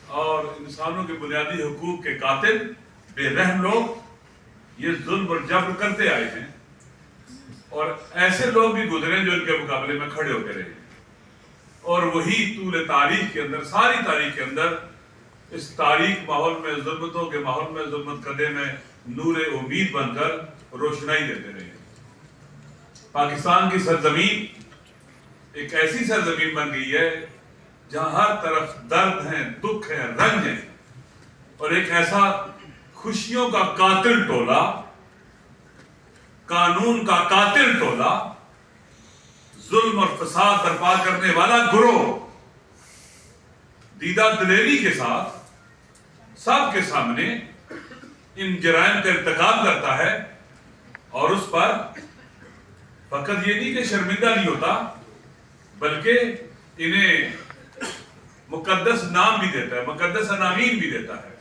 اور انسانوں کے بنیادی حقوق کے قاتل بے رحم لوگ یہ ظلم اور جبر کرتے آئے ہیں، اور ایسے لوگ بھی گزرے جو ان کے مقابلے میں کھڑے ہوتے رہے، اور وہی طول تاریخ کے اندر، ساری تاریخ کے اندر، اس تاریخ ماحول میں، ظلمتوں کے ماحول میں، ظلمت کدے میں نور امید بن کر روشنائی دیتے رہے۔ پاکستان کی سرزمین ایک ایسی سرزمین بن گئی ہے جہاں ہر طرف درد ہیں، دکھ ہیں، رنج ہیں، اور ایک ایسا خوشیوں کا قاتل ٹولہ، قانون کا قاتل ٹولہ، ظلم اور فساد برپا کرنے والا گروہ دیدہ دلیری کے ساتھ سب کے سامنے ان جرائم کا ارتکاب کرتا ہے، اور اس پر فقط یہ نہیں کہ شرمندہ نہیں ہوتا بلکہ انہیں مقدس نام بھی دیتا ہے، مقدس عناوین بھی دیتا ہے۔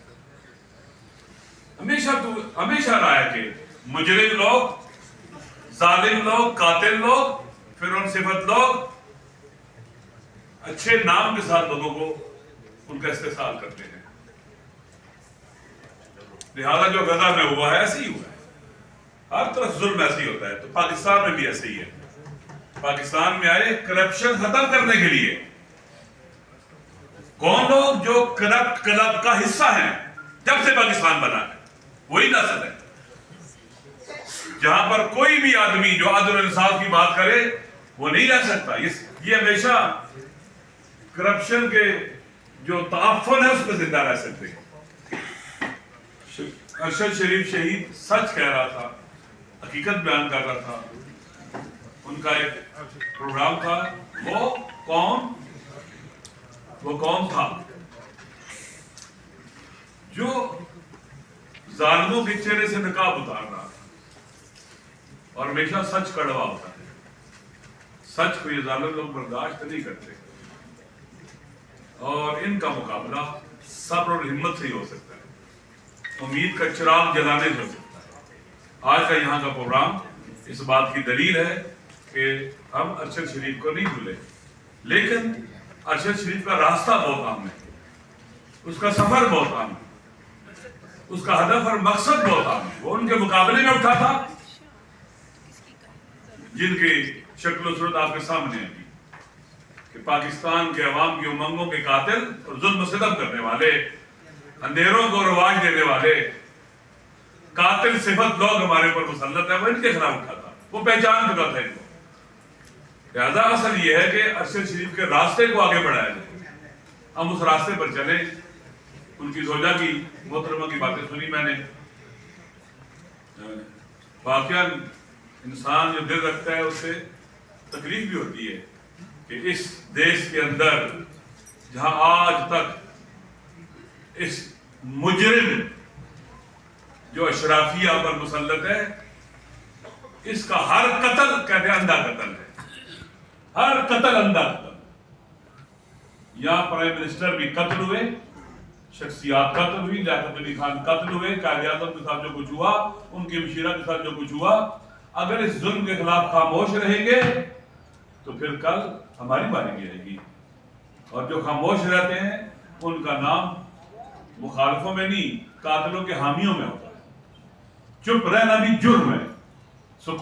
ہمیشہ رہا ہے کہ مجرم لوگ، ظالم لوگ، قاتل لوگ، فرعون صفت لوگ اچھے نام کے ساتھ لوگوں کو ان کا استحصال کرتے ہیں۔ لہذا جو غزہ میں ہوا ہے ایسے ہی ہوا ہے، ہر طرف ظلم ایسے ہی ہوتا ہے، تو پاکستان میں بھی ایسے ہی ہے۔ پاکستان میں آئے کرپشن ختم کرنے کے لیے۔ کون لوگ؟ جو کرپٹ کلب کا حصہ ہیں جب سے پاکستان بنا ہے، وہی نسل ہے جہاں پر کوئی بھی آدمی جو عدل و انصاف کی بات کرے وہ نہیں رہ سکتا۔ یہ ہمیشہ کرپشن کے جو تعفن ہے اس پہ زندہ رہ سکتے ہیں۔ ارشد شریف شہید سچ کہہ رہا تھا، حقیقت بیان کر رہا تھا۔ ان کا ایک پروگرام تھا، وہ کون تھا جو ظالموں کے چہرے سے نقاب اتار رہا تھا، اور ہمیشہ سچ کڑوا ہوتا ہے۔ سچ کو یہ ظالم لوگ برداشت نہیں کرتے، اور ان کا مقابلہ صبر اور ہمت سے ہی ہو سکتا ہے، امید کا چراغ جلانے سے ہو سکتا ہے۔ آج کا یہاں کا پروگرام اس بات کی دلیل ہے کہ ہم ارشد شریف کو نہیں بھولے، لیکن ارشد شریف کا راستہ بہت عام ہے، اس کا سفر بہت عام ہے، اس کا ہدف اور مقصد بہت عام ہے۔ وہ ان کے مقابلے میں اٹھا تھا جن کی شکل و صورت آپ کے سامنے ہے کہ پاکستان کے عوام کی امنگوں کے قاتل اور ظلم و ستم کرنے والے، اندھیروں کو رواج دینے والے قاتل صفت لوگ ہمارے اوپر مسلط ہیں، وہ ان کے خلاف اٹھا تھا، وہ پہچان چکا تھا ان کو۔ لہذا اصل یہ ہے کہ ارشد شریف کے راستے کو آگے بڑھایا جائے، ہم اس راستے پر چلیں۔ ان کی زوجہ کی، محترمہ کی باتیں سنی میں نے، واقعاً انسان جو دل رکھتا ہے اس سے تکلیف بھی ہوتی ہے کہ اس دیش کے اندر جہاں آج تک اس مجرم جو اشرافیہ پر مسلط ہے، اس کا ہر قتل کہتے ہیں اندھا قتل ہے، ہر قتل اندھا قتل۔ یہاں پرائم منسٹر بھی قتل ہوئے، شخصیات قتل ہوئی، لیاقت علی خان قتل ہوئے، قائد اعظم کے ساتھ جو کچھ ہوا، ان کی مشیرہ کے ساتھ جو کچھ ہوا۔ اگر اس ظلم کے خلاف خاموش رہیں گے تو پھر کل ہماری باری بھی آئے گی، اور جو خاموش رہتے ہیں ان کا نام مخالفوں میں نہیں، قاتلوں کے حامیوں میں ہوتا ہے۔ چپ رہنا بھی جرم ہے۔